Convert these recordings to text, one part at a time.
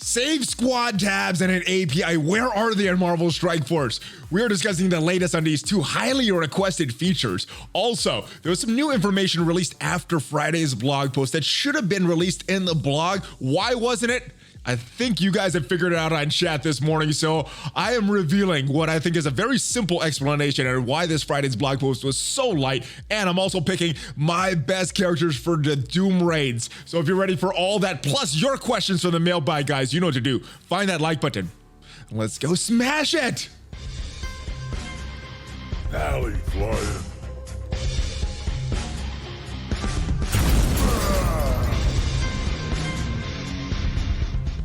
Save squad tabs and an API. Where are they in Marvel Strike Force? We are discussing the latest on these two highly requested features. Also, there was some new information released after Friday's blog post that should have been released in the blog. Why wasn't it? I think you guys have figured it out on chat this morning, so I am revealing what I think is a very simple explanation and why this Friday's blog post was so light, and I'm also picking my best characters for the Doom raids. So if you're ready for all that, plus your questions from the mailbag, guys, you know what to do. Find that like button. Let's go smash it! ValleyFlyin.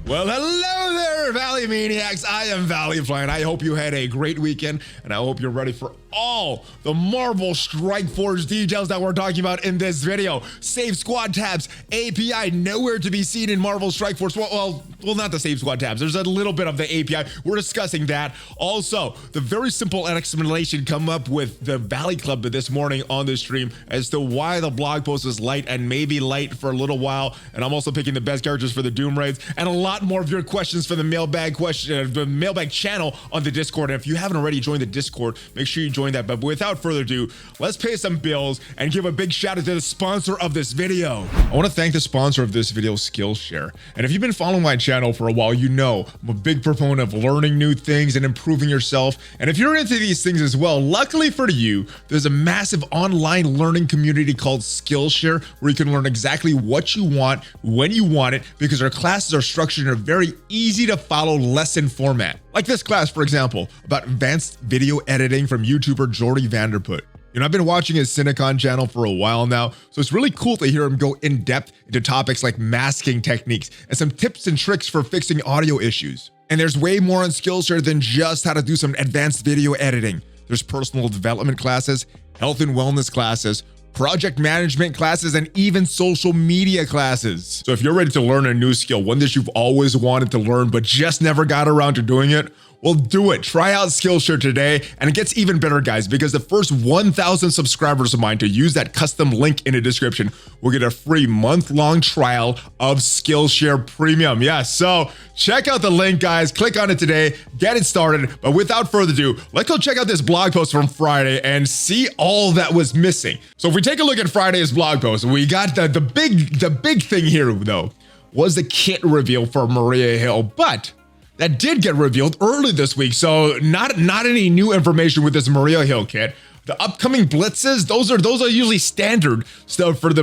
Well, hello there, Valley Maniacs. I am ValleyFlyin. I hope you had a great weekend, and I hope you're ready for all the Marvel Strike Force details that we're talking about in this video. Save squad tabs, API, nowhere to be seen in Marvel Strike Force. Well, not the save squad tabs. There's a little bit of the API. We're discussing that. Also, the very simple explanation come up with the Valley Club this morning on the stream as to why the blog post was light and maybe light for a little while. And I'm also picking the best characters for the Doom raids and a lot more of your questions for the mailbag the mailbag channel on the Discord. And if you haven't already joined the Discord, make sure you join that. But without further ado, let's pay some bills and give a big shout out to the sponsor of this video. I want to thank the sponsor of this video, Skillshare. And if you've been following my channel for a while, you know I'm a big proponent of learning new things and improving yourself. And if you're into these things as well, luckily for you, there's a massive online learning community called Skillshare where you can learn exactly what you want, when you want it, because our classes are structured in a very easy to follow lesson format. Like this class, for example, about advanced video editing from YouTuber Jordy Vanderput. You know, I've been watching his Cinecon channel for a while now, so it's really cool to hear him go in depth into topics like masking techniques and some tips and tricks for fixing audio issues. And there's way more on Skillshare than just how to do some advanced video editing. There's personal development classes, health and wellness classes, project management classes, and even social media classes. So if you're ready to learn a new skill, one that you've always wanted to learn but just never got around to doing it, well, do it. Try out Skillshare today, and it gets even better, guys, because the first 1,000 subscribers of mine to use that custom link in the description will get a free month-long trial of Skillshare Premium. Yeah, so check out the link, guys. Click on it today, get it started. But without further ado, let's go check out this blog post from Friday and see all that was missing. So if we take a look at Friday's blog post, we got the big thing here, though, was the kit reveal for Maria Hill, but that did get revealed early this week, so not any new information with this Maria Hill kit. The upcoming blitzes, those are usually standard stuff for the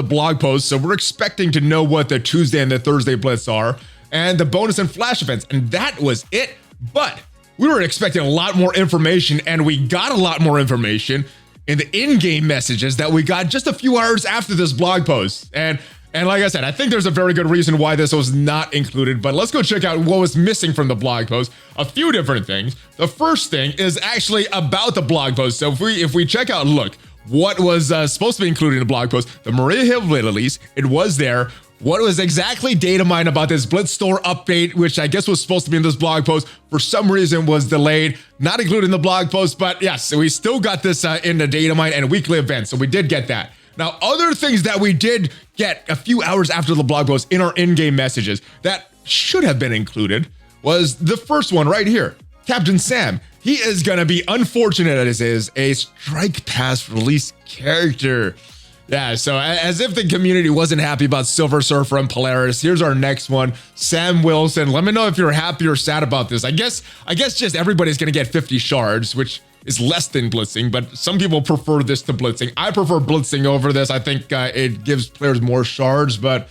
blog post, so we're expecting to know what the Tuesday and the Thursday blitz are, and the bonus and flash events, and that was it. But we were expecting a lot more information, and we got a lot more information in the in-game messages that we got just a few hours after this blog post. And like I said, I think there's a very good reason why this was not included, but let's go check out what was missing from the blog post. A few different things. The first thing is actually about the blog post. So if we check out, look, what was supposed to be included in the blog post, the Maria Hill release, it was there. What was exactly data mined about this Blitz Store update, which I guess was supposed to be in this blog post, for some reason was delayed, not included in the blog post, but yes, so we still got this in the data mine and weekly events, so we did get that. Now, other things that we did get a few hours after the blog post in our in-game messages that should have been included was the first one right here. Captain Sam, he is gonna be, unfortunate as is, a Strike Pass release character. Yeah, so as if the community wasn't happy about Silver Surfer and Polaris, here's our next one, Sam Wilson. Let me know if you're happy or sad about this. I guess just everybody's gonna get 50 shards, which is less than blitzing, but some people prefer this to blitzing. I prefer blitzing over this. I think it gives players more shards, but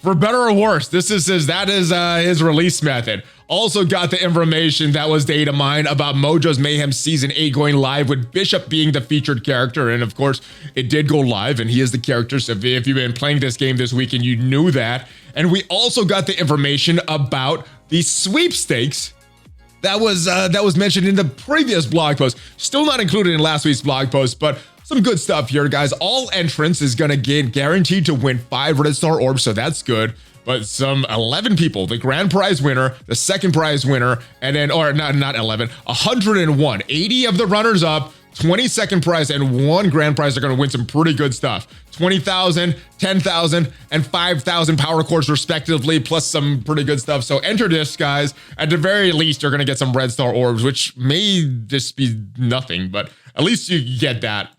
for better or worse, that is his release method. Also got the information that was data mined about Mojo's Mayhem Season 8 going live with Bishop being the featured character. And of course, it did go live and he is the character. So if you've been playing this game this weekend, you knew that. And we also got the information about the sweepstakes that was mentioned in the previous blog post. Still not included in last week's blog post, but some good stuff here, guys. All entrants is gonna get guaranteed to win 5 Red Star Orbs, so that's good. But some 11 people, the grand prize winner, the second prize winner, and then, or not 11, 101, 80 of the runners up, 22nd prize and 1 grand prize are going to win some pretty good stuff. 20,000, 10,000, and 5,000 power cores respectively, plus some pretty good stuff. So enter this, guys. At the very least, you're going to get some red star orbs, which may just be nothing, but at least you get that.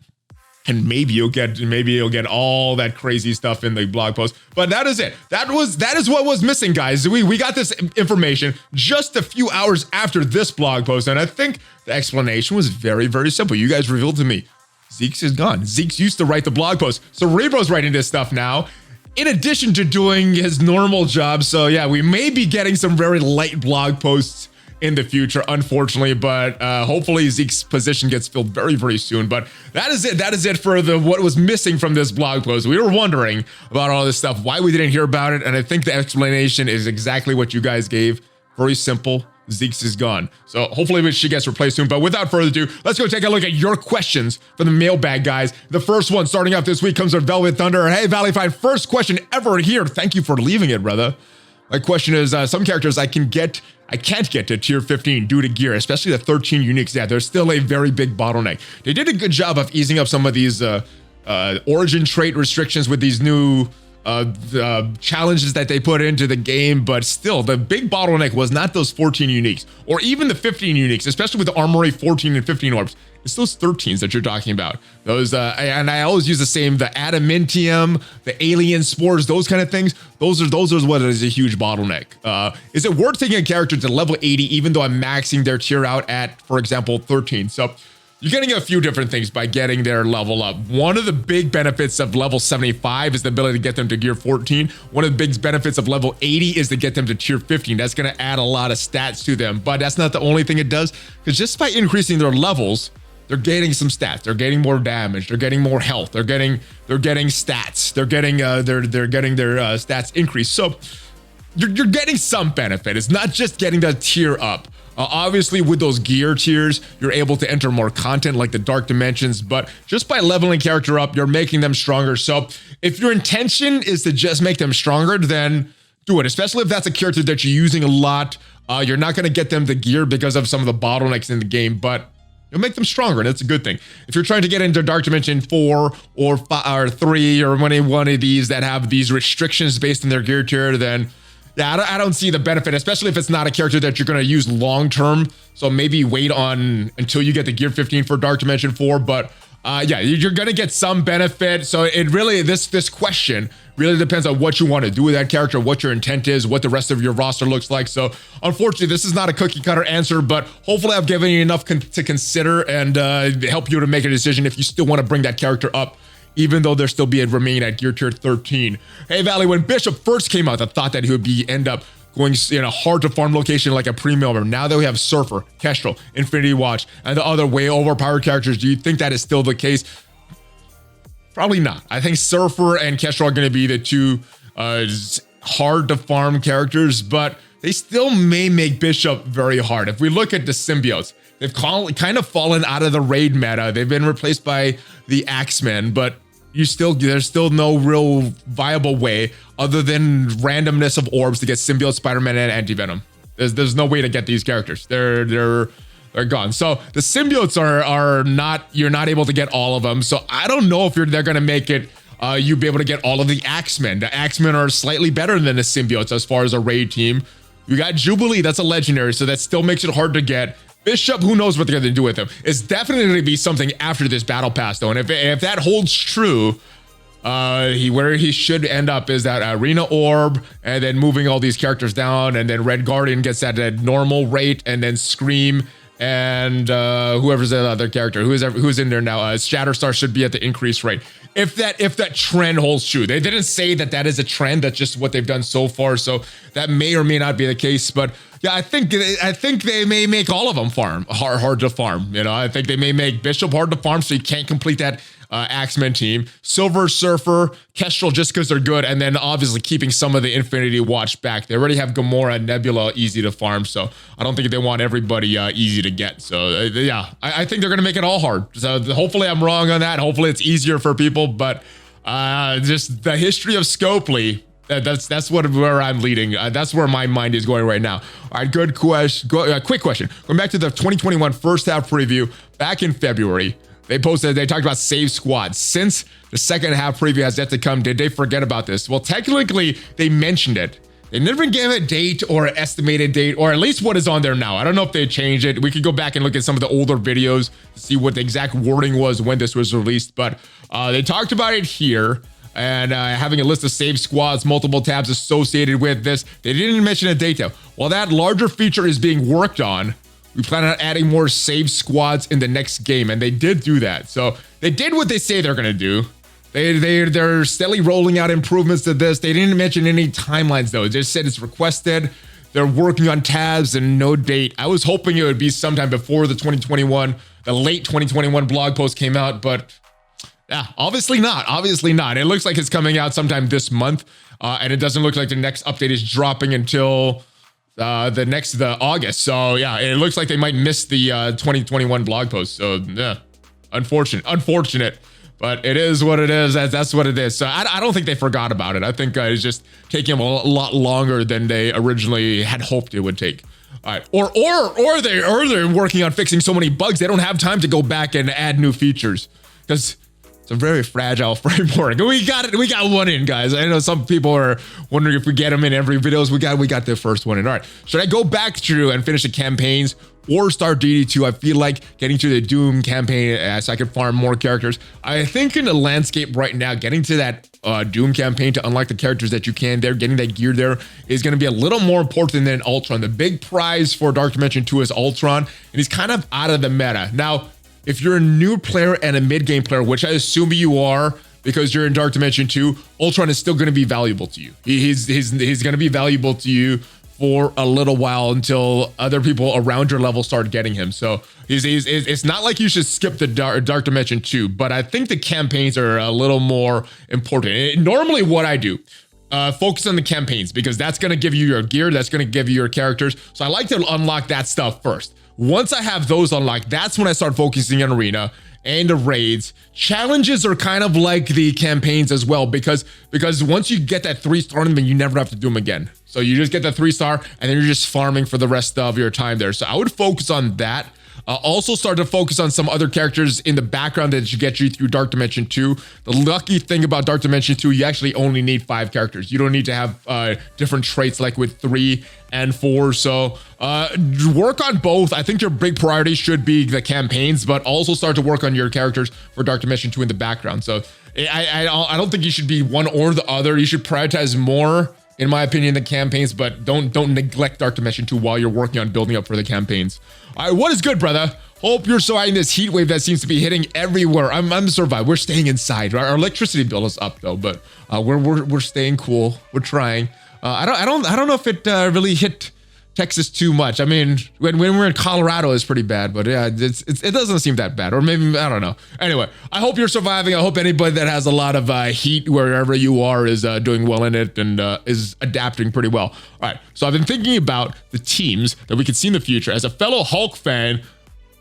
And maybe you'll get all that crazy stuff in the blog post. But that is it. That is what was missing, guys. We got this information just a few hours after this blog post, and I think the explanation was very, very simple. You guys revealed to me, Zeke's is gone. Zeke's used to write the blog post. Cerebro's writing this stuff now, in addition to doing his normal job. So yeah, we may be getting some very light blog posts in the future, unfortunately, but hopefully Zeke's position gets filled very, very soon. But that is it. That is it for what was missing from this blog post. We were wondering about all this stuff, why we didn't hear about it, and I think the explanation is exactly what you guys gave. Very simple. Zeke's is gone. So hopefully she gets replaced soon. But without further ado, let's go take a look at your questions for the mailbag, guys. The first one starting off this week comes from Velvet Thunder. Hey, ValleyFlyin, first question ever here. Thank you for leaving it, brother. My question is, some characters I can't get to tier 15 due to gear, especially the 13 uniques. Yeah, there's still a very big bottleneck. They did a good job of easing up some of these origin trait restrictions with these new challenges that they put into the game, but still, the big bottleneck was not those 14 uniques, or even the 15 uniques, especially with the Armory 14 and 15 orbs. It's those 13s that you're talking about. Those, and I always use the same, the adamantium, the alien spores, those kind of things. Those are what is a huge bottleneck. Is it worth taking a character to level 80, even though I'm maxing their tier out at, for example, 13? So you're getting a few different things by getting their level up. One of the big benefits of level 75 is the ability to get them to gear 14. One of the big benefits of level 80 is to get them to tier 15. That's going to add a lot of stats to them, but that's not the only thing it does, because just by increasing their levels, they're getting some stats. They're getting more damage. They're getting more health. They're getting stats. They're getting their stats increased. So you're getting some benefit. It's not just getting the tier up. Obviously, with those gear tiers, you're able to enter more content like the Dark Dimensions, but just by leveling character up, you're making them stronger. So if your intention is to just make them stronger, then do it, especially if that's a character that you're using a lot. You're not going to get them the gear because of some of the bottlenecks in the game, but you'll make them stronger, and that's a good thing. If you're trying to get into Dark Dimension 4 or 5 or 3 or one of these that have these restrictions based on their gear tier, then yeah, I don't see the benefit, especially if it's not a character that you're going to use long term. So maybe wait on until you get the gear 15 for Dark Dimension 4. But yeah, you're going to get some benefit. So it really, this question really depends on what you want to do with that character, what your intent is, what the rest of your roster looks like. So unfortunately, this is not a cookie cutter answer, but hopefully I've given you enough to consider and help you to make a decision if you still want to bring that character up, even though there still remain at gear tier 13. Hey, Valley, when Bishop first came out, I thought that he would end up going in a hard to farm location like a pre-milber. Now that we have Surfer, Kestrel, Infinity Watch, and the other way overpowered characters, do you think that is still the case? Probably not. I think Surfer and Kestrel are going to be the two hard to farm characters, but they still may make Bishop very hard. If we look at the symbiotes, they've kind of fallen out of the raid meta. They've been replaced by the Axeman, but there's still no real viable way other than randomness of orbs to get Symbiote, Spider-Man, and Antivenom. There's no way to get these characters. They're gone. So the symbiotes are not, you're not able to get all of them. So I don't know if they're gonna make it you be able to get all of the Axemen. The Axemen are slightly better than the symbiotes as far as a raid team. You got Jubilee, that's a legendary, so that still makes it hard to get. Bishop, who knows what they're going to do with him. It's definitely going to be something after this battle pass, though. And if that holds true, where he should end up is that Arena Orb, and then moving all these characters down, and then Red Guardian gets at a normal rate, and then Scream, and whoever's the other character, who's in there now, Shatterstar should be at the increased rate. If that trend holds true. They didn't say that is a trend, that's just what they've done so far, so that may or may not be the case. But yeah, I think they may make all of them hard to farm. You know, I think they may make Bishop hard to farm, so you can't complete that Axeman team. Silver, Surfer, Kestrel, just because they're good, and then obviously keeping some of the Infinity Watch back. They already have Gamora and Nebula easy to farm, so I don't think they want everybody easy to get. So yeah, I think they're gonna make it all hard. So hopefully I'm wrong on that. Hopefully it's easier for people, but just the history of Scopely, that's where I'm leading. That's where my mind is going right now. All right, good question. Quick question. Going back to the 2021 first half preview back in February. they talked about save squads. Since the second half preview has yet to come, did they forget about this? Well, technically, they mentioned it. They never gave a date or an estimated date, or at least what is on there now. I don't know if they changed it. We could go back and look at some of the older videos to see what the exact wording was when this was released. But they talked about it here, and having a list of save squads, multiple tabs associated with this. They didn't mention a date though. While that larger feature is being worked on, we plan on adding more save squads in the next game, and they did do that. So they did what they say they're gonna do. They're steadily rolling out improvements to this. They didn't mention any timelines though. They just said it's requested. They're working on tabs and no date. I was hoping it would be sometime before the late 2021 blog post came out, but yeah, obviously not. Obviously not. It looks like it's coming out sometime this month, and it doesn't look like the next update is dropping until the August. So yeah, it looks like they might miss the 2021 blog post. So yeah, unfortunate. But it is what it is. That's what it is. So I don't think they forgot about it. I think it's just taking them a lot longer than they originally had hoped it would take. All right, or they're working on fixing so many bugs they don't have time to go back and add new features, because it's a very fragile framework. We got one in, guys. I know some people are wondering if we get them in every videos. We got the first one in. All right, should I go back through and finish the campaigns or start DD2? I feel like getting to the Doom campaign so I can farm more characters. I think in the landscape right now, getting to that Doom campaign to unlock the characters that you can there, getting that gear there is going to be a little more important than Ultron. The big prize for Dark Dimension 2 is Ultron, and he's kind of out of the meta. Now, if you're a new player and a mid-game player, which I assume you are because you're in Dark Dimension 2, Ultron is still going to be valuable to you. He's going to be valuable to you for a little while until other people around your level start getting him. So it's not like you should skip the Dark Dimension 2, but I think the campaigns are a little more important. Normally what I do, focus on the campaigns, because that's going to give you your gear, that's going to give you your characters. So I like to unlock that stuff first. Once I have those unlocked, that's when I start focusing on arena and the raids. Challenges are kind of like the campaigns as well, because once you get that 3-star in them, you never have to do them again. So you just get the 3-star and then you're just farming for the rest of your time there. So I would focus on that. Also start to focus on some other characters in the background that should get you through Dark Dimension 2. The lucky thing about Dark Dimension 2, you actually only need 5 characters. You don't need to have different traits like with 3 and 4. So work on both. I think your big priority should be the campaigns, but also start to work on your characters for Dark Dimension 2 in the background. So I don't think you should be one or the other. You should prioritize more, in my opinion, the campaigns, but don't neglect Dark Dimension 2 while you're working on building up for the campaigns. All right, what is good, brother? Hope you're surviving this heat wave that seems to be hitting everywhere. I'm surviving. We're staying inside. Our electricity bill is up though, but we're staying cool. We're trying. I don't know if it really hit Texas too much. I mean, when we're in Colorado, it's pretty bad, but yeah, it doesn't seem that bad, or maybe, I don't know. Anyway, I hope you're surviving. I hope anybody that has a lot of heat wherever you are is doing well in it and is adapting pretty well. All right, so I've been thinking about the teams that we could see in the future. As a fellow Hulk fan,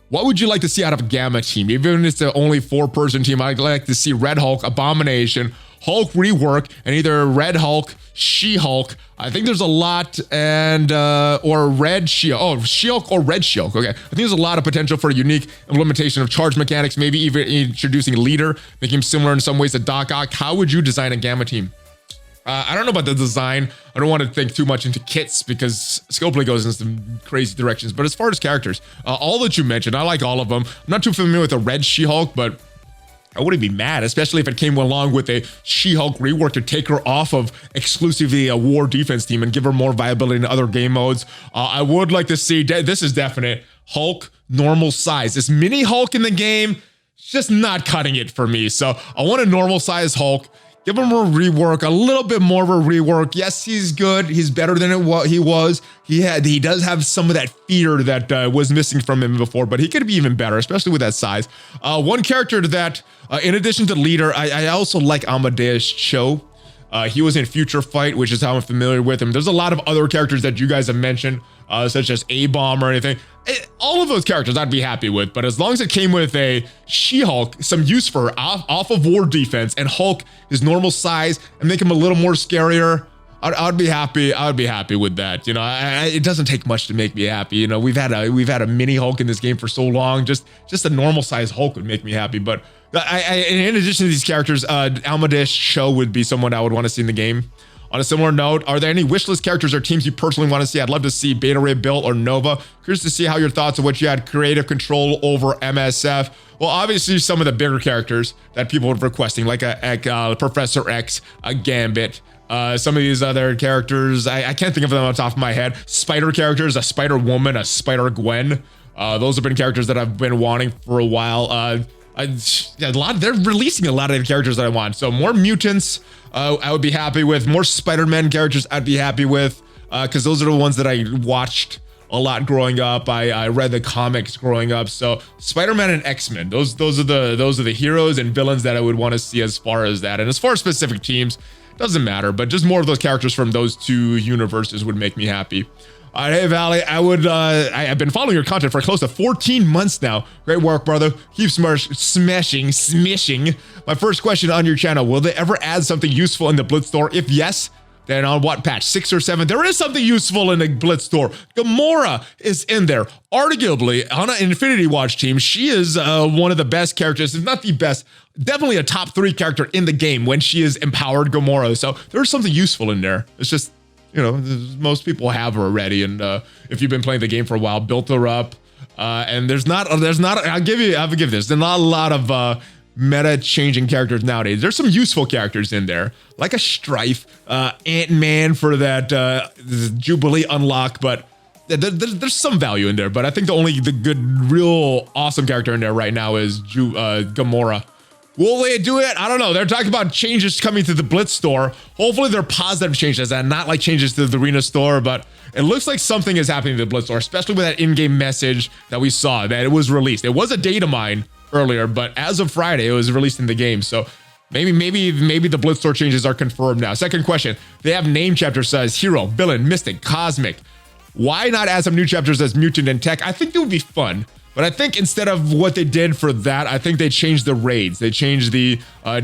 what would you like to see out of a Gamma team? Even if it's the only 4-person team, I'd like to see Red Hulk, Abomination, Hulk rework, and either Red Hulk, She-Hulk. I think there's a lot, and or Red She-Hulk. Oh, She-Hulk or Red She-Hulk. Okay, I think there's a lot of potential for a unique implementation of charge mechanics. Maybe even introducing Leader, making him similar in some ways to Doc Ock. How would you design a Gamma team? I don't know about the design. I don't want to think too much into kits because Scopely goes in some crazy directions. But as far as characters, all that you mentioned, I like all of them. I'm not too familiar with the Red She-Hulk, but I wouldn't be mad, especially if it came along with a She-Hulk rework to take her off of exclusively a war defense team and give her more viability in other game modes. I would like to see, this is definite, Hulk normal size. This mini Hulk in the game, it's just not cutting it for me. So I want a normal size Hulk. Give him a rework, a little bit more of a rework. Yes, he's good. He's better than he was. He does have some of that fear that was missing from him before, but he could be even better, especially with that size. One character that, in addition to Leader, I also like Amadeus Cho. He was in Future Fight, which is how I'm familiar with him. There's a lot of other characters that you guys have mentioned, such as A-Bomb or anything. All of those characters I'd be happy with, but as long as it came with a She-Hulk, some use for her off of war defense, and Hulk his normal size, and make him a little more scarier, I'd be happy. I would be happy with that. You know, it doesn't take much to make me happy. You know, we've had a mini Hulk in this game for so long. Just a normal size Hulk would make me happy. But in addition to these characters, Amadeus Cho would be someone I would want to see in the game. On a similar note, are there any wishlist characters or teams you personally want to see? I'd love to see Beta Ray Bill or Nova. Curious to see how your thoughts of what you had creative control over MSF. Well, obviously some of the bigger characters that people were requesting, like a Professor X, a Gambit. Some of these other characters, I can't think of them off the top of my head. Spider characters, a Spider Woman, a Spider Gwen. Those have been characters that I've been wanting for a while. They're releasing a lot of the characters that I want. So more mutants, I would be happy with. More Spider-Man characters, I'd be happy with, because those are the ones that I watched a lot growing up. I read the comics growing up. So Spider-Man and X-Men, those are the heroes and villains that I would want to see as far as that. And as far as specific teams, doesn't matter, but just more of those characters from those two universes would make me happy. All right, hey Valley, I've been following your content for close to 14 months now. Great work, brother. Keep smishing. My first question on your channel: will they ever add something useful in the Blitz store? If yes, then on what patch, 6 or 7? There is something useful in the Blitz store. Gamora is in there. Arguably, on an Infinity Watch team, she is one of the best characters, if not the best, definitely a top 3 character in the game when she is empowered Gamora. So there's something useful in there. It's just, you know, most people have her already, and if you've been playing the game for a while, built her up, and there's not. I'll give this. There's not a lot of meta changing characters nowadays. There's some useful characters in there, like a Strife, Ant-Man for that Jubilee unlock, but there's some value in there. But I think the good, real awesome character in there right now is Gamora. Will they do it? I don't know. They're talking about changes coming to the Blitz store. Hopefully they're positive changes and not like changes to the Arena store, but it looks like something is happening to the Blitz store, especially with that in-game message that we saw that it was released. It was a data mine earlier, but as of Friday, it was released in the game. So maybe the Blitz store changes are confirmed now. Second question, they have name chapter says hero, villain, mystic, cosmic. Why not add some new chapters as mutant and tech? I think it would be fun. But I think instead of what they did for that, I think they changed the raids. They changed the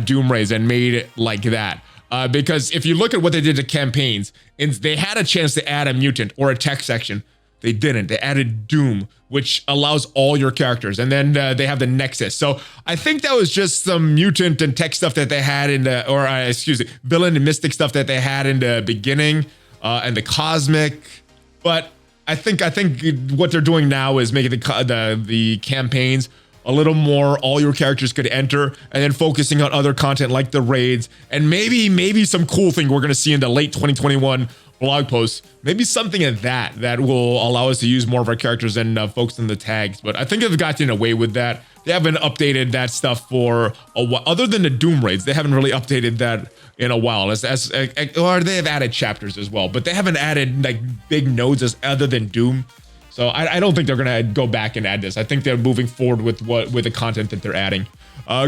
Doom raids and made it like that. Because if you look at what they did to campaigns, they had a chance to add a mutant or a tech section. They didn't. They added Doom, which allows all your characters. And then they have the Nexus. So I think that was just some mutant and tech stuff that they had in the, villain and mystic stuff that they had in the beginning, and the cosmic. But I think what they're doing now is making the campaigns a little more all your characters could enter, and then focusing on other content like the raids, and maybe some cool thing we're going to see in the late 2021 blog posts. Maybe something in that will allow us to use more of our characters and focus on the tags. But I think they've gotten away with that. They haven't updated that stuff for a while. Other than the Doom raids, they haven't really updated that in a while. Or they have added chapters as well, but they haven't added like big nodes other than Doom. So I don't think they're gonna go back and add this. I think they're moving forward with the content that they're adding.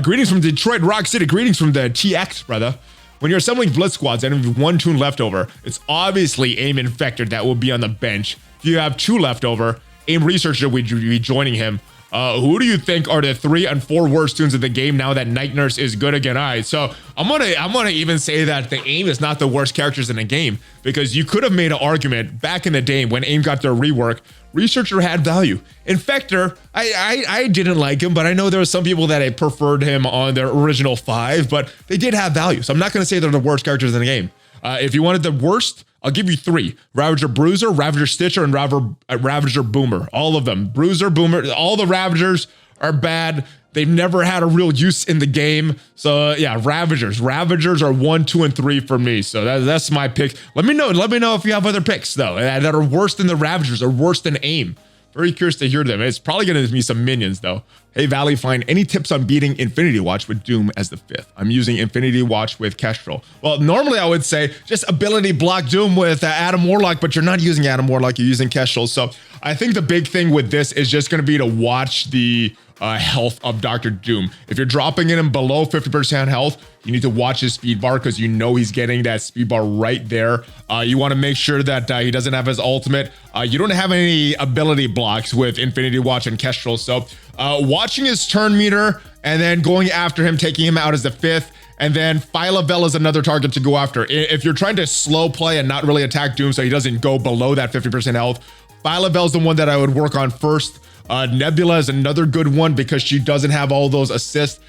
Greetings from Detroit Rock City. Greetings from the TX, brother. When you're assembling Blitz squads and have 1 toon left over, it's obviously AIM Infector that will be on the bench. If you have 2 left over, AIM Researcher will be joining him. Who do you think are the 3 and 4 worst toons in the game now that Night Nurse is good again? All right, so I'm gonna even say that the AIM is not the worst characters in the game, because you could have made an argument back in the day when AIM got their rework. Researcher had value. Infector, I didn't like him, but I know there were some people that had preferred him on their original 5, but they did have value. So I'm not gonna say they're the worst characters in the game. If you wanted the worst, I'll give you 3. Ravager Bruiser, Ravager Stitcher, and Ravager Boomer. All of them. Bruiser, Boomer, all the Ravagers are bad. They've never had a real use in the game. So yeah, Ravagers. Ravagers are 1, 2, and 3 for me. So that's my pick. Let me know if you have other picks though that are worse than the Ravagers or worse than AIM. Very curious to hear them. It's probably going to be some minions though. Hey ValleyFlyin, any tips on beating Infinity Watch with Doom as the 5th? I'm using Infinity Watch with Kestrel. Well, normally I would say just ability block Doom with Adam Warlock, but you're not using Adam Warlock, you're using Kestrel. So I think the big thing with this is just going to be to watch the health of Dr. Doom. If you're dropping him below 50% health, you need to watch his speed bar because you know he's getting that speed bar right there. You want to make sure that he doesn't have his ultimate. You don't have any ability blocks with Infinity Watch and Kestrel. So watching his turn meter and then going after him, taking him out as the 5th. And then Phyla-Vell is another target to go after. If you're trying to slow play and not really attack Doom so he doesn't go below that 50% health, Phyla-Vell is the one that I would work on first. Nebula is another good one because she doesn't have all those assists.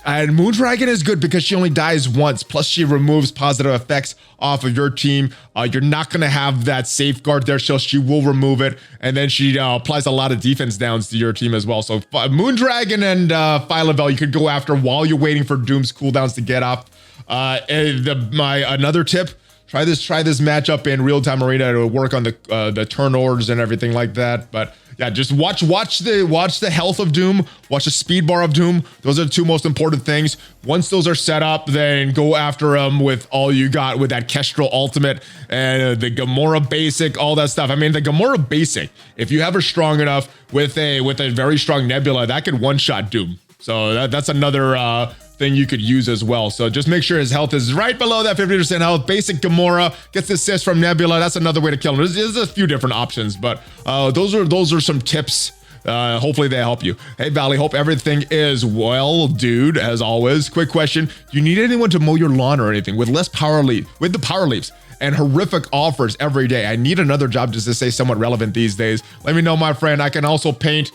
And Moondragon is good because she only dies once. Plus, she removes positive effects off of your team. You're not going to have that safeguard there, so she will remove it. And then she applies a lot of defense downs to your team as well. So Moondragon and Phyla-Vell you could go after while you're waiting for Doom's cooldowns to get up. Another tip. Try this matchup in real-time arena to work on the turn orders and everything like that. But yeah, just watch the health of Doom, watch the speed bar of Doom. Those are the two most important things. Once those are set up, then go after him with all you got with that Kestrel ultimate and the Gamora basic, all that stuff. I mean, the Gamora basic, if you have her strong enough with a very strong Nebula, that could one-shot Doom. So that's another thing you could use as well. So just make sure his health is right below that 50% health. Basic Gamora gets the assist from Nebula. That's another way to kill him. There's a few different options, but those are some tips. Hopefully they help you. Hey, Valley, hope everything is well, dude. As always, quick question: do you need anyone to mow your lawn or anything with the power leaves and horrific offers every day? I need another job just to stay somewhat relevant these days. Let me know, my friend. I can also paint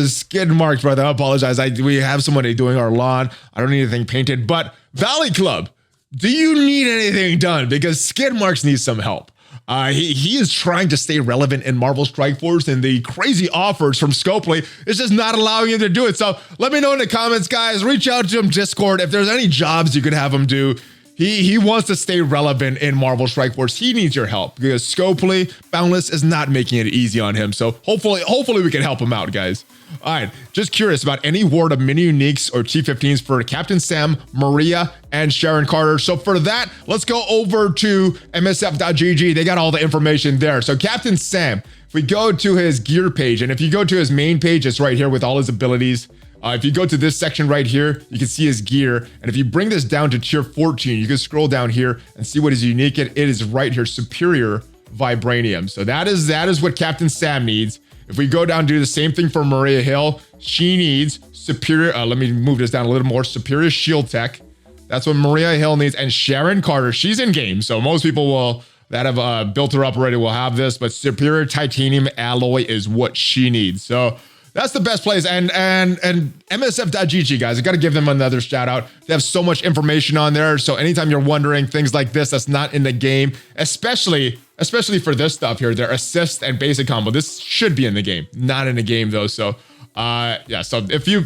skid marks, brother. I apologize. We have somebody doing our lawn. I don't need anything painted, but Valley Club, do you need anything done? Because skid marks needs some help. He is trying to stay relevant in Marvel Strike Force, and the crazy offers from Scopely is just not allowing him to do it. So let me know in the comments, guys. Reach out to him, Discord, if there's any jobs you could have him do. He wants to stay relevant in Marvel Strike Force. He needs your help because Scopely Boundless is not making it easy on him. So hopefully we can help him out, guys. All right, just curious about any word of mini uniques or T15s for Captain Sam, Maria, and Sharon Carter. So for that, let's go over to msf.gg. They got all the information there. So Captain Sam, if we go to his gear page, and if you go to his main page, it's right here with all his abilities. If you go to this section right here, you can see his gear. And if you bring this down to tier 14, you can scroll down here and see what is unique. It is right here, Superior Vibranium. So that is what Captain Sam needs. If we go down, do the same thing for Maria Hill. She needs Superior, let me move this down a little more, Superior Shield Tech. That's what Maria Hill needs. And Sharon Carter, she's in game. So most people that have built her up already will have this, but Superior Titanium Alloy is what she needs. So that's the best place. And MSF.gg, guys, I got to give them another shout out. They have so much information on there. So anytime you're wondering things like this, that's not in the game, especially for this stuff here, their assist and basic combo. This should be in the game, not in the game though. So yeah, so if you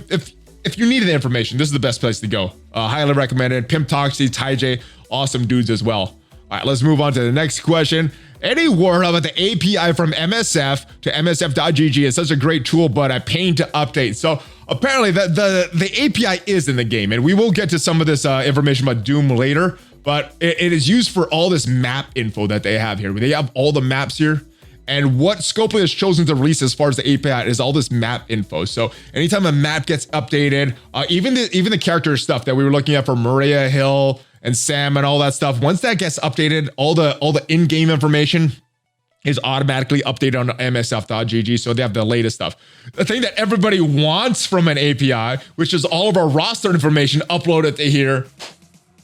need the information, this is the best place to go. Highly recommended. Pimp Toxie, Ty awesome dudes as well. All right, let's move on to the next question. Any word about the API from MSF to MSF.gg? It's such a great tool, but a pain to update. So apparently the API is in the game, and we will get to some of this information about Doom later, but it is used for all this map info that they have here. They have all the maps here, and what Scopely has chosen to release as far as the API is all this map info. So anytime a map gets updated, even the character stuff that we were looking at for Maria Hill and Sam and all that stuff, once that gets updated, all the in-game information is automatically updated on msf.gg, so they have the latest stuff. The thing that everybody wants from an API, which is all of our roster information uploaded to here,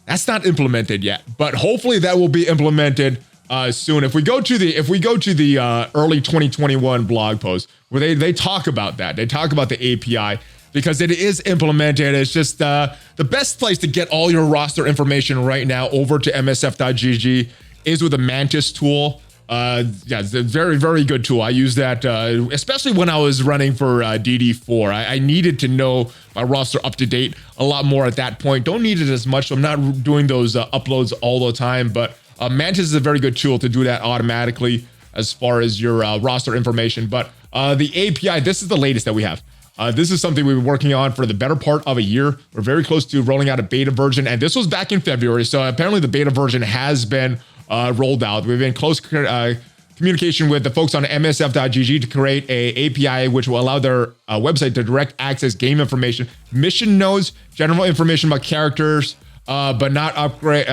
that's not implemented yet, but hopefully that will be implemented soon. If we go to the early 2021 blog post where they talk about that, they talk about the API, because it is implemented. It's just the best place to get all your roster information right now over to msf.gg is with the Mantis tool. Yeah, it's a very, very good tool. I use that, especially when I was running for DD4. I needed to know my roster up to date a lot more at that point. Don't need it as much, so I'm not doing those uploads all the time, but Mantis is a very good tool to do that automatically as far as your roster information. But the API, this is the latest that we have. This is something we've been working on for the better part of a year. We're very close to rolling out a beta version, and this was back in February. So apparently the beta version has been rolled out. We've been in close communication with the folks on msf.gg to create a API which will allow their website to direct access game information, mission nodes, general information about characters, but not upgrade,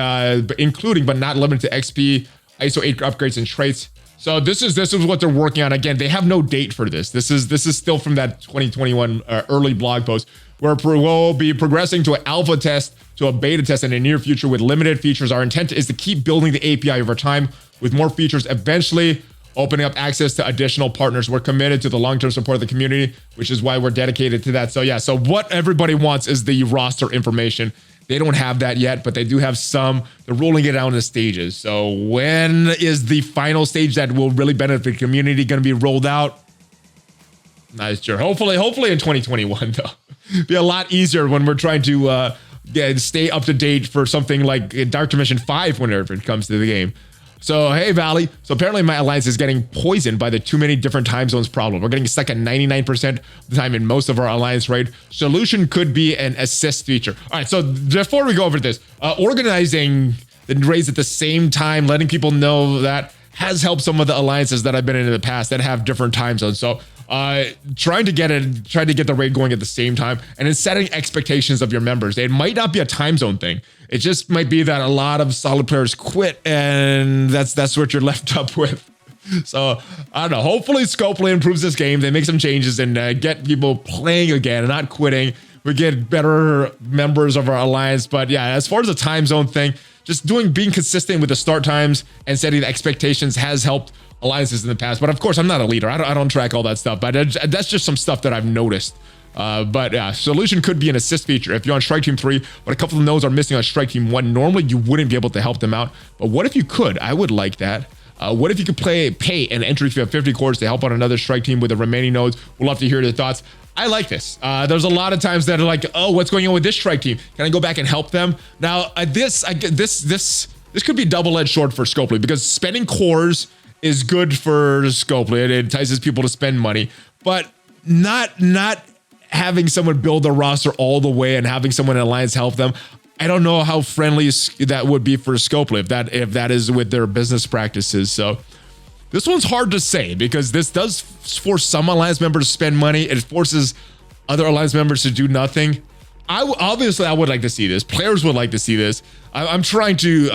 including but not limited to XP, ISO 8 upgrades and traits. So this is what they're working on. Again, they have no date for this. This is still from that 2021 early blog post, where we'll be progressing to an alpha test to a beta test in the near future with limited features. Our intent is to keep building the API over time with more features, eventually opening up access to additional partners. We're committed to the long-term support of the community, which is why we're dedicated to that. So yeah, so what everybody wants is the roster information. They don't have that yet, but they do have some. They're rolling it out in stages. So when is the final stage that will really benefit the community going to be rolled out? Not sure. Hopefully in 2021 though. Be a lot easier when we're trying to stay up to date for something like Dark Dimension 5 whenever it comes to the game. So, hey, Valley. So apparently my alliance is getting poisoned by the too many different time zones problem. We're getting stuck at 99% of the time in most of our alliance raid. Solution could be an assist feature. All right, so before we go over this, organizing the raids at the same time, letting people know that has helped some of the alliances that I've been in the past that have different time zones. So trying to get the raid going at the same time, and then setting expectations of your members. It might not be a time zone thing. It just might be that a lot of solid players quit, and that's what you're left up with. So I don't know. Hopefully Scopely improves this game. They make some changes and get people playing again and not quitting. We get better members of our alliance. But yeah, as far as the time zone thing, just being consistent with the start times and setting the expectations has helped alliances in the past. But of course, I'm not a leader. I don't track all that stuff. But that's just some stuff that I've noticed. But yeah, solution could be an assist feature if you're on Strike Team 3, but a couple of nodes are missing on Strike Team 1. Normally, you wouldn't be able to help them out. But what if you could? I would like that. What if you could pay an entry fee of 50 cores to help out another strike team with the remaining nodes? We'll love to hear your thoughts. I like this. There's a lot of times that are like, oh, what's going on with this strike team? Can I go back and help them? Now, this could be double-edged sword for Scopely, because spending cores is good for Scopely. It entices people to spend money, but not having someone build a roster all the way and having someone in Alliance help them. I don't know how friendly that would be for Scopely if that is with their business practices. So this one's hard to say, because this does force some Alliance members to spend money. It forces other Alliance members to do nothing. Obviously I would like to see this. Players would like to see this. I'm trying to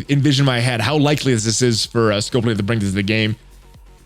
envision in my head how likely this is for Scopely to bring this to the game.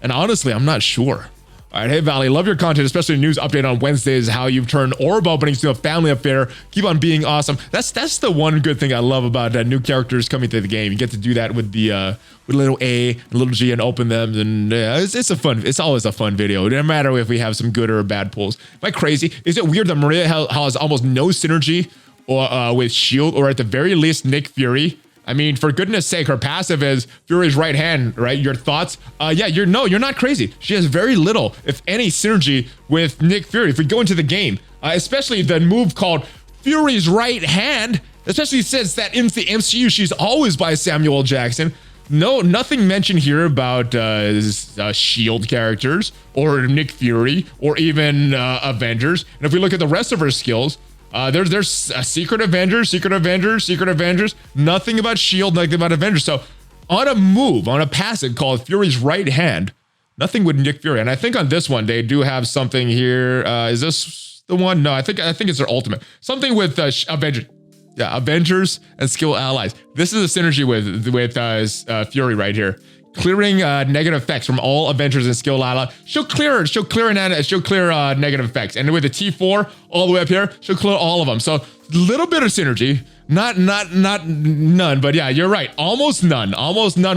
And honestly, I'm not sure. All right, hey Valley, love your content, especially news update on Wednesdays, how you've turned orb openings to a family affair. Keep on being awesome. That's the one good thing I love about new characters coming to the game. You get to do that with the with little A and little G and open them, and it's always a fun video. No matter if we have some good or bad pulls. Am I crazy? Is it weird that Maria has almost no synergy or with Shield, or at the very least Nick Fury? I mean, for goodness sake, her passive is Fury's right hand, right? Your thoughts? Yeah, you're not crazy. She has very little, if any, synergy with Nick Fury. If we go into the game, especially the move called Fury's right hand, especially since that in the MCU, she's always by Samuel L. Jackson. No, nothing mentioned here about Shield characters or Nick Fury or even Avengers. And if we look at the rest of her skills, there's a Secret Avengers, nothing about Shield, nothing about Avengers. So on a passive called Fury's right hand, nothing with Nick Fury. And I think on this one, they do have something here. Is this the one? No, I think it's their ultimate. Something with Avengers. Yeah, Avengers and skill allies. This is a synergy with Fury right here. Clearing negative effects from all Avengers and skill allies. She'll clear negative effects. And with the T4 all the way up here, she'll clear all of them. So little bit of synergy, not none, but yeah, you're right. Almost none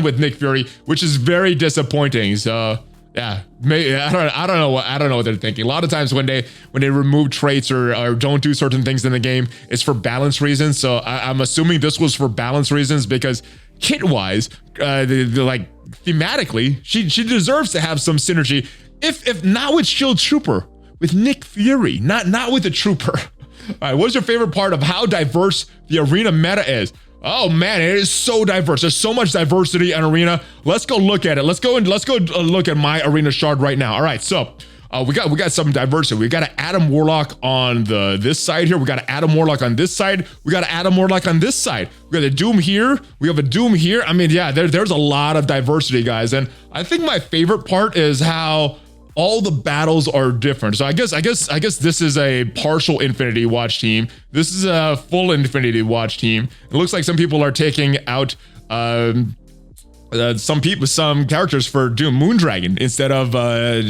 with Nick Fury, which is very disappointing. So yeah, I don't know what they're thinking. A lot of times when they remove traits or don't do certain things in the game, it's for balance reasons. So I'm assuming this was for balance reasons, because kit wise, like thematically, she deserves to have some synergy. If not with Shield Trooper, with Nick Fury, not with the Trooper. All right, what's your favorite part of how diverse the arena meta is? Oh man, it is so diverse. There's so much diversity in arena. Let's go look at it. Let's go look at my arena shard right now. All right, so we got some diversity. We got an Adam Warlock on this side here. We got an Adam Warlock on this side. We got an Adam Warlock on this side. We got a Doom here. We have a Doom here. I mean, yeah, there's a lot of diversity, guys. And I think my favorite part is how all the battles are different. So I guess this is a partial Infinity Watch team. This is a full Infinity Watch team. It looks like some people are taking out some characters for Doom, Moondragon instead of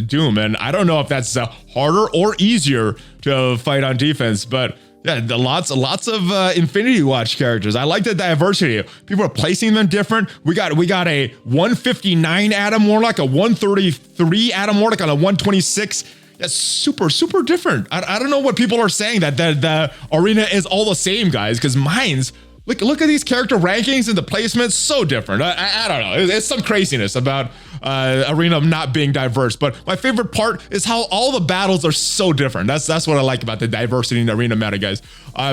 Doom, and I don't know if that's harder or easier to fight on defense, but yeah, lots of Infinity Watch characters. I like the diversity. People are placing them different. We got a 159 Adam Warlock, a 133 Adam Warlock on a 126. That's super different. I don't know what people are saying that the arena is all the same, guys, because mine's look at these character rankings and the placements, so different. I don't know. It's some craziness about arena not being diverse. But my favorite part is how all the battles are so different. That's what I like about the diversity in the arena meta, guys.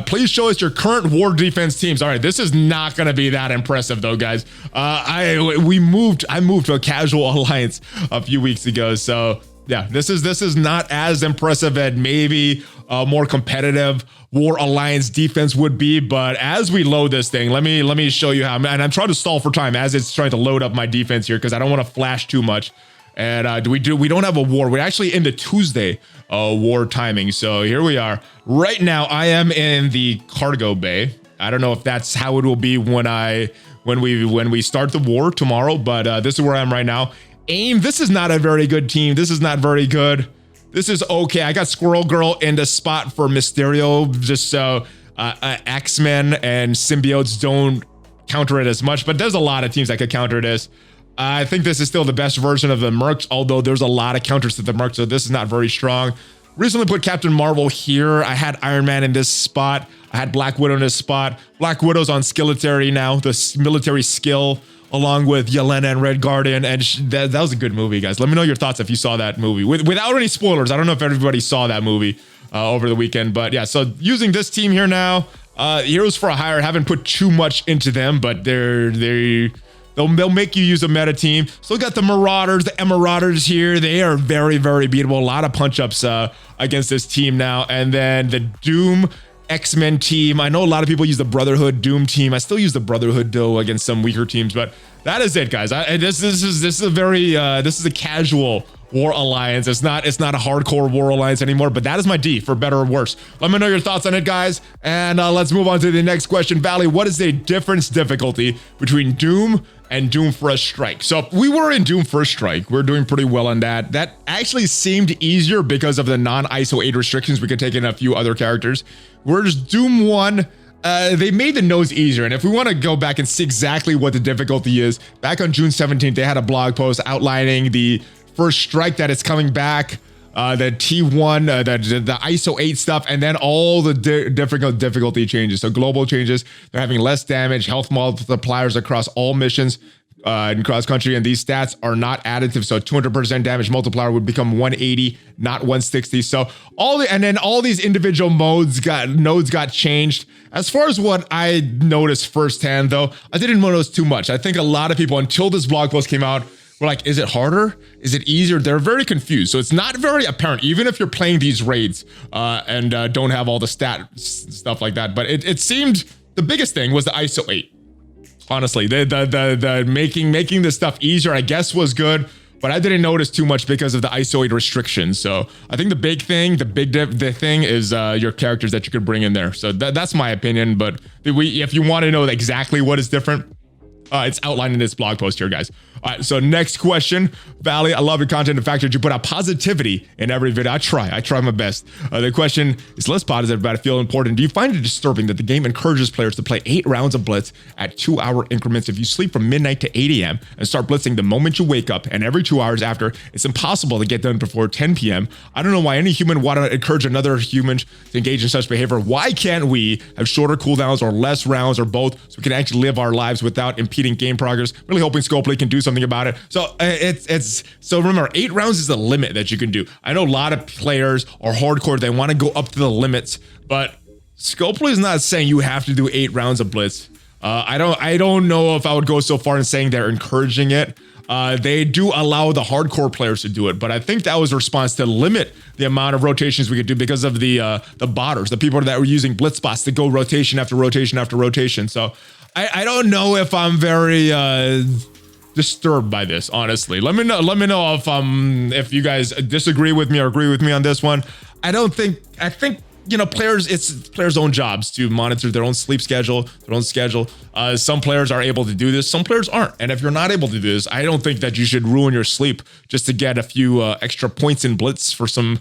Please show us your current war defense teams. All right, this is not going to be that impressive though, guys. I moved to a casual alliance a few weeks ago, so yeah, this is not as impressive as maybe a more competitive War Alliance defense would be, but as we load this thing, let me show you how. And I'm trying to stall for time as it's trying to load up my defense here because I don't want to flash too much. And we don't have a war. We're actually in the Tuesday war timing. So here we are. Right now, I am in the cargo bay. I don't know if that's how it will be when we start the war tomorrow, but this is where I am right now. Aim. This is not a very good team. This is not very good. This is okay. I got Squirrel Girl in the spot for Mysterio, just so Axeman and Symbiotes don't counter it as much, but there's a lot of teams that could counter this. I think this is still the best version of the Mercs, although there's a lot of counters to the Mercs, so this is not very strong. Recently put Captain Marvel here. I had Iron Man in this spot. I had Black Widow in this spot. Black Widow's on Skilletary now, the military skill, along with Yelena and Red Guardian, and that was a good movie, guys. Let me know your thoughts if you saw that movie. Without any spoilers, I don't know if everybody saw that movie over the weekend, but yeah, so using this team here now, Heroes for a Hire, haven't put too much into them, but they'll make you use a meta team. So we got the Marauders, the Marauders here. They are very beatable. A lot of punch-ups against this team now, and then the Doom X-Men team. I know a lot of people use the Brotherhood Doom team. I still use the Brotherhood though against some weaker teams, but that is it, guys. This is a casual War Alliance. It's not a hardcore War Alliance anymore, but that is my D for better or worse. Let me know your thoughts on it, guys, and let's move on to the next question. Valley, what is the difficulty between Doom and Doom First Strike? So we were in Doom First Strike. We're doing pretty well on that. That actually seemed easier because of the non-ISO 8 restrictions. We could take in a few other characters. Whereas Doom 1, they made the nose easier. And if we want to go back and see exactly what the difficulty is, back on June 17th, they had a blog post outlining the First Strike that is coming back, the T1, the ISO 8 stuff, and then all the difficulty changes. So global changes, they're having less damage, health multipliers across all missions in cross country, and these stats are not additive. So 200% damage multiplier would become 180, not 160. So all these individual nodes got changed. As far as what I noticed firsthand, though, I didn't notice too much. I think a lot of people, until this blog post came out, were like, is it harder? Is it easier? They're very confused. So it's not very apparent, even if you're playing these raids and don't have all the stuff like that. But it seemed the biggest thing was the ISO 8. Honestly, the making this stuff easier, I guess, was good, but I didn't notice too much because of the ISO 8 restrictions. So I think the big thing is your characters that you could bring in there. So that's my opinion. But if you want to know exactly what is different, it's outlined in this blog post here, guys. All right, so next question. Valley, I love your content. The fact that you put out positivity in every video. I try my best. The question is less positive, but I feel important. Do you find it disturbing that the game encourages players to play 8 rounds of Blitz at 2-hour increments if you sleep from midnight to 8 a.m. and start blitzing the moment you wake up, and every 2 hours after? It's impossible to get done before 10 p.m. I don't know why any human would encourage another human to engage in such behavior. Why can't we have shorter cooldowns or less rounds or both so we can actually live our lives without impeding game progress? Really hoping Scopely can do something about it. So so remember, 8 rounds is the limit that you can do. I know a lot of players are hardcore. They want to go up to the limits, but Scopely is not saying you have to do 8 rounds of Blitz. I don't know if I would go so far in saying they're encouraging it. they do allow the hardcore players to do it, but I think that was a response to limit the amount of rotations we could do because of the botters, the people that were using blitz spots to go rotation after rotation after rotation. So I don't know if I'm very disturbed by this, honestly. Let me know if you guys disagree with me or agree with me on this one. I think you know, it's players' own jobs to monitor their own sleep schedule, their own schedule. Some players are able to do this, some players aren't. And if you're not able to do this, I don't think that you should ruin your sleep just to get a few extra points in blitz for some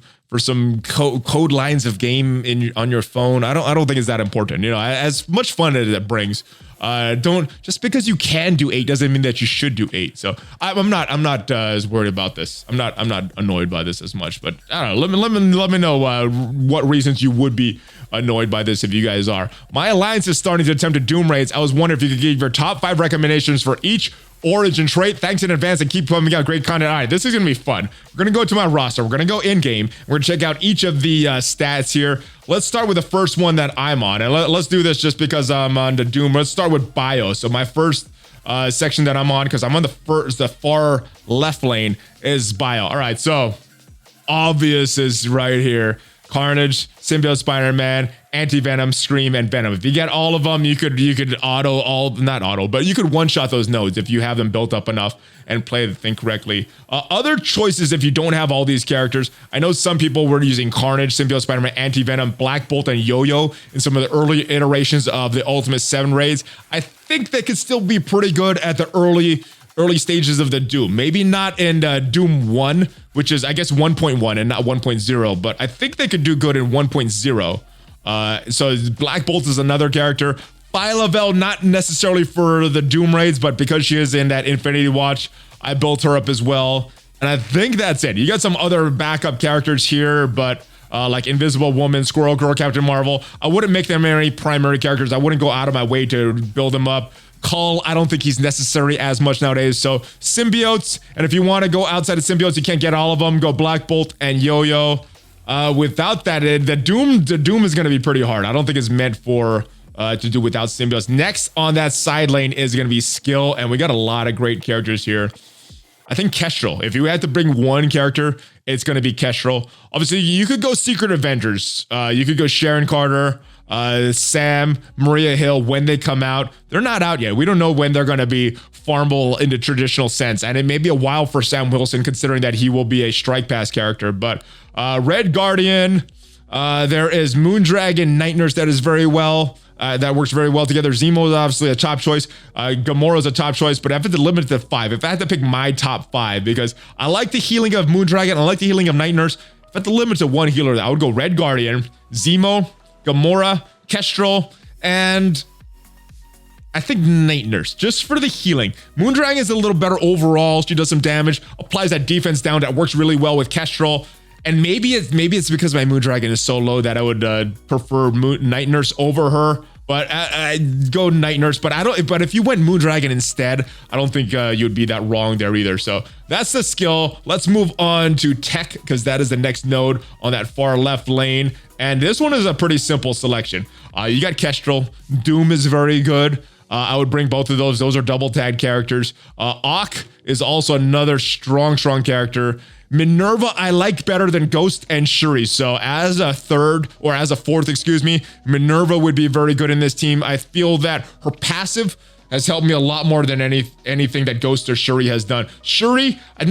code lines of game on your phone. I don't think it's that important. You know, as much fun as it brings. Don't just because you can do 8 doesn't mean that you should do 8. So I'm not as worried about this. I'm not annoyed by this as much. But I don't know. Let me know what reasons you would be annoyed by this if you guys are. My alliance is starting to attempt to doom raids. I was wondering if you could give your top 5 recommendations for each origin trait. Thanks in advance and keep pumping out great content. All right, this is gonna be fun. We're gonna go to my roster. We're gonna go in game. We're gonna check out each of the stats here. Let's start with the first one that I'm on, and let's do this just because I'm on the Doom. Let's start with bio. So my first section that I'm on, because I'm on the far left lane, is bio. All right, so obvious is right here. Carnage, Symbiote, Spider-Man, Anti-Venom, Scream, and Venom. If you get all of them, you could you could one-shot those nodes if you have them built up enough and play the thing correctly. Other choices if you don't have all these characters. I know some people were using Carnage, Symbiote, Spider-Man, Anti-Venom, Black Bolt, and Yo-Yo in some of the early iterations of the Ultimate 7 raids. I think they could still be pretty good at the early stages of the Doom. Maybe not in Doom 1, which is, I guess, 1.1 and not 1.0, but I think they could do good in 1.0. So Black Bolt is another character. Phyla-Vell, not necessarily for the Doom raids, but because she is in that Infinity Watch, I built her up as well. And I think that's it. You got some other backup characters here, but like Invisible Woman, Squirrel Girl, Captain Marvel. I wouldn't make them any primary characters. I wouldn't go out of my way to build them up. Cull, I don't think he's necessary as much nowadays. So symbiotes, and if you want to go outside of symbiotes, you can't get all of them. Go Black Bolt and Yo-Yo. Without that, the Doom is going to be pretty hard. I don't think it's meant for to do without symbiotes. Next on that side lane is going to be skill, and we got a lot of great characters here. I think Kestrel. If you had to bring one character, it's going to be Kestrel. Obviously, you could go Secret Avengers. You could go Sharon Carter, Sam, Maria Hill when they come out. They're not out yet. We don't know when they're going to be farmable in the traditional sense. And it may be a while for Sam Wilson, considering that he will be a Strike Pass character. But Red Guardian, there is Moondragon, Night Nurse that is very well. That works very well together. Zemo is obviously a top choice. Gamora is a top choice, but I have to limit it to 5. If I had to pick my top 5, because I like the healing of Moondragon, I like the healing of Night Nurse. If I had to limit it to one healer, I would go Red Guardian, Zemo, Gamora, Kestrel, and I think Night Nurse, just for the healing. Moondragon is a little better overall. She does some damage, applies that defense down that works really well with Kestrel. And maybe it's because my Moondragon is so low that I would prefer Night Nurse over her. But I'd go Night Nurse. But if you went Moondragon instead, I don't think you'd be that wrong there either. So that's the skill. Let's move on to tech, because that is the next node on that far left lane. And this one is a pretty simple selection. You got Kestrel. Doom is very good. I would bring both of those. Those are double tag characters. Ock is also another strong character. Minerva I like better than Ghost and Shuri. So as a fourth, excuse me, Minerva would be very good in this team. I feel that her passive has helped me a lot more than anything that Ghost or Shuri has done. Shuri, I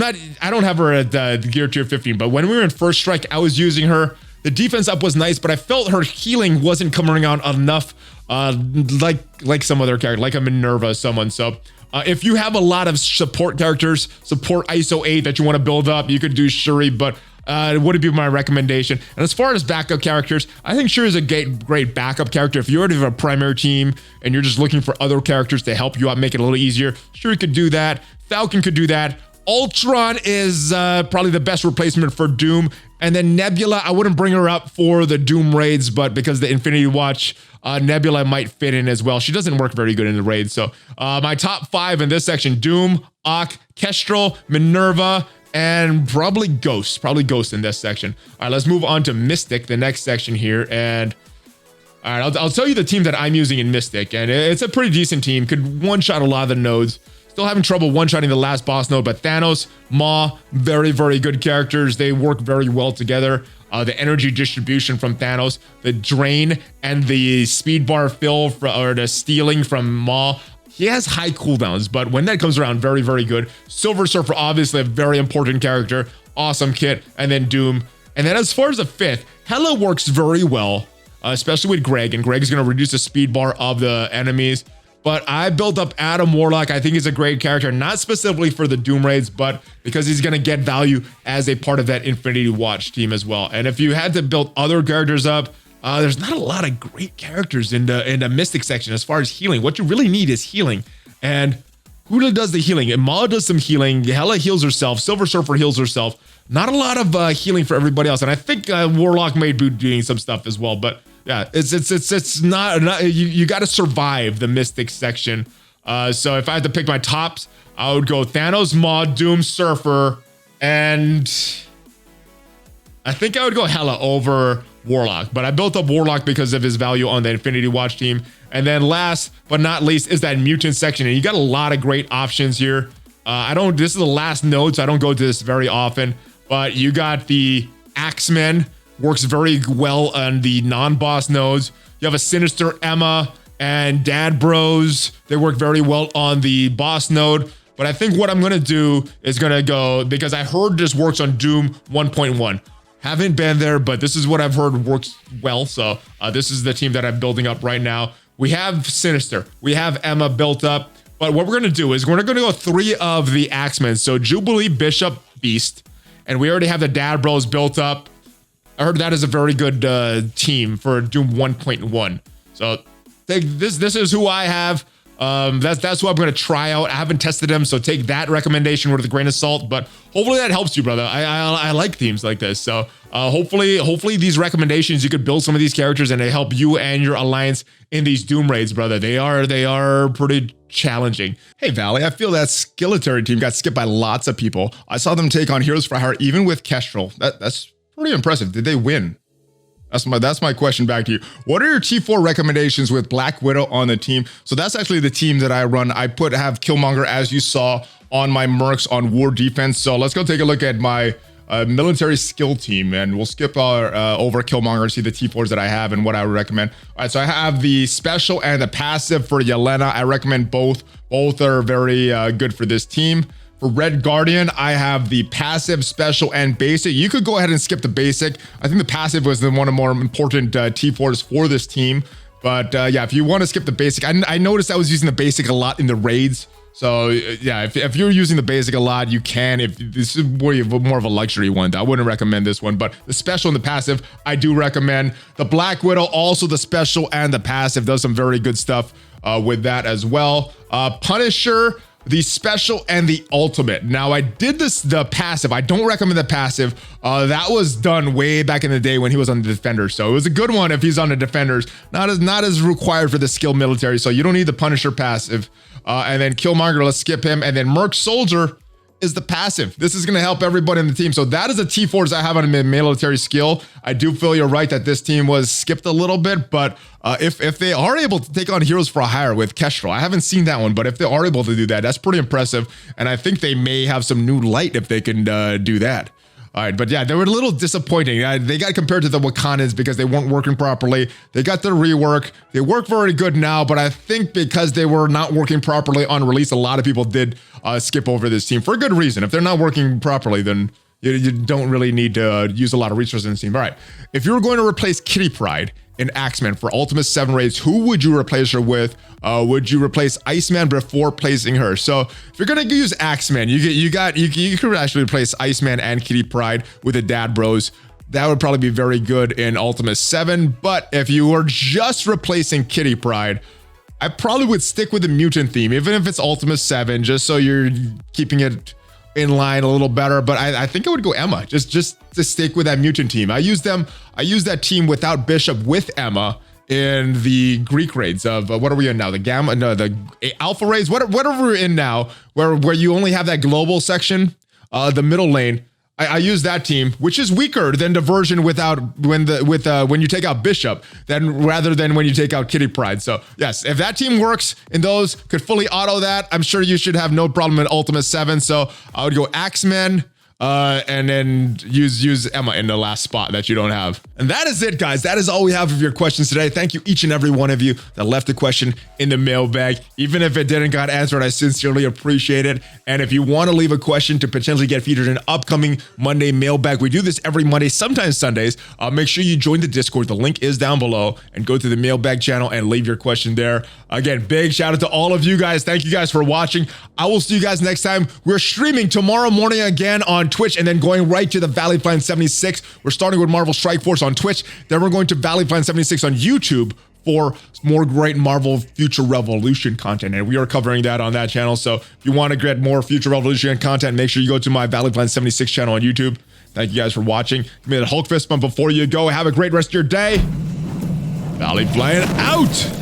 don't have her at the gear tier 15, but when we were in First Strike, I was using her. The defense up was nice, but I felt her healing wasn't coming out enough, like some other character, like a Minerva, someone. So if you have a lot of support characters, support ISO 8 that you want to build up, you could do Shuri, but it wouldn't be my recommendation. And as far as backup characters, I think Shuri is a great backup character. If you already have a primary team and you're just looking for other characters to help you out, make it a little easier, Shuri could do that. Falcon could do that. Ultron is probably the best replacement for Doom. And then Nebula, I wouldn't bring her up for the Doom raids, but because the Infinity Watch, Nebula might fit in as well. She doesn't work very good in the raids. So my top 5 in this section: Doom, Ock, Kestrel, Minerva, and probably Ghost. Probably Ghost in this section. All right, let's move on to Mystic, the next section here. And all right, I'll tell you the team that I'm using in Mystic, and it's a pretty decent team. Could one-shot a lot of the nodes. Still having trouble one-shotting the last boss node, but Thanos, Maw, very, very good characters. They work very well together. The energy distribution from Thanos, the drain and the speed bar fill or the stealing from Maw. He has high cooldowns, but when that comes around, very, very good. Silver Surfer, obviously a very important character. Awesome kit. And then Doom. And then as far as the fifth, Hela works very well, especially with Greg. And Greg's going to reduce the speed bar of the enemies. But I built up Adam Warlock. I think he's a great character, not specifically for the Doom raids, but because he's going to get value as a part of that Infinity Watch team as well. And if you had to build other characters up, there's not a lot of great characters in the Mystic section as far as healing. What you really need is healing. And who does the healing? Maw does some healing. Hela heals herself. Silver Surfer heals herself. Not a lot of healing for everybody else. And I think Warlock may be doing some stuff as well, but yeah, it's not you got to survive the Mystic section. So if I had to pick my tops, I would go Thanos, Maw, Doom, Surfer, and I think I would go Hela over Warlock. But I built up Warlock because of his value on the Infinity Watch team. And then last but not least is that mutant section, and you got a lot of great options here. This is the last node, so I don't go to this very often. But you got the Axeman. Works very well on the non-boss nodes. You have a Sinister Emma and Dad Bros. They work very well on the boss node. But I think what I'm going to do is going to go, because I heard this works on Doom 1.1. Haven't been there, but this is what I've heard works well. So this is the team that I'm building up right now. We have Sinister. We have Emma built up. But what we're going to do is we're going to go 3 of the Axemen. So Jubilee, Bishop, Beast. And we already have the Dad Bros built up. I heard that is a very good team for Doom 1.1. So this is who I have. That's what I'm going to try out. I haven't tested them, so take that recommendation with a grain of salt. But hopefully that helps you, brother. I like themes like this. So hopefully these recommendations, you could build some of these characters and they help you and your alliance in these Doom raids, brother. They are pretty challenging. Hey, Valley, I feel that Skeleton team got skipped by lots of people. I saw them take on Heroes for Hire, even with Kestrel. That's pretty impressive. Did they win? That's my question back to you. What are your T4 recommendations with Black Widow on the team? So that's actually the team that I run. I have Killmonger, as you saw, on my Mercs on War Defense. So let's go take a look at my military skill team, and we'll skip over Killmonger, see the T4s that I have and what I would recommend. All right, so I have the special and the passive for Yelena. I recommend both. Both are very good for this team. For Red Guardian, I have the passive, special, and basic. You could go ahead and skip the basic. I think the passive was one of the more important T4s for this team. But yeah, if you want to skip the basic, I noticed I was using the basic a lot in the raids. So yeah, if you're using the basic a lot, you can. If this is more of a luxury one, I wouldn't recommend this one. But the special and the passive, I do recommend. The Black Widow, also the special and the passive, does some very good stuff with that as well. Punisher, the special and the ultimate. Now I did the passive. I don't recommend the passive. That was done way back in the day when he was on the Defenders. So it was a good one if he's on the Defenders. Not as required for the skill military. So you don't need the Punisher passive. And then Killmonger, let's skip him. And then Merc Soldier is the passive. This is going to help everybody in the team. So that is the T4s I have on the military skill. I do feel you're right that this team was skipped a little bit, but if they are able to take on Heroes for Hire with Kestrel, I haven't seen that one, but if they are able to do that, that's pretty impressive. And I think they may have some new light if they can do that. All right, but yeah, they were a little disappointing. They got compared to the Wakandans because they weren't working properly. They got their rework. They work very good now, but I think because they were not working properly on release, a lot of people did skip over this team for a good reason. If they're not working properly, then you don't really need to use a lot of resources in this team. All right, if you were going to replace Kitty Pryde in Axeman for Ultimate 7 raids, who would you replace her with? Would you replace Iceman before placing her? So if you're gonna use Axeman, you could actually replace Iceman and Kitty Pryde with the Dad Bros. That would probably be very good in Ultimate 7. But if you were just replacing Kitty Pryde, I probably would stick with the mutant theme, even if it's Ultimate 7, just so you're keeping it in line a little better. But I think I would go Emma, just to stick with that mutant team. I use that team without Bishop with Emma in the Greek raids of what are we in now? The Gamma, no, the Alpha raids, whatever we're in now, where you only have that global section, the middle lane. I use that team, which is weaker than the version without when you take out Bishop, rather than when you take out Kitty Pryde. So yes, if that team works and those could fully auto that, I'm sure you should have no problem in Ultimate 7. So I would go Axeman. And then use Emma in the last spot that you don't have. And that is it, guys. That is all we have of your questions today. Thank you, each and every one of you that left a question in the mailbag. Even if it didn't get answered, I sincerely appreciate it. And if you want to leave a question to potentially get featured in an upcoming Monday mailbag, we do this every Monday, sometimes Sundays. Make sure you join the Discord. The link is down below, and go to the mailbag channel and leave your question there. Again, big shout out to all of you guys. Thank you guys for watching. I will see you guys next time. We're streaming tomorrow morning again on Twitch, and then going right to the ValleyFlyin 76. We're starting with Marvel Strike Force on Twitch. Then we're going to ValleyFlyin 76 on YouTube for more great Marvel Future Revolution content. And we are covering that on that channel. So if you want to get more Future Revolution content, make sure you go to my ValleyFlyin 76 channel on YouTube. Thank you guys for watching. Give me that Hulk fist bump before you go. Have a great rest of your day. ValleyFlyin out.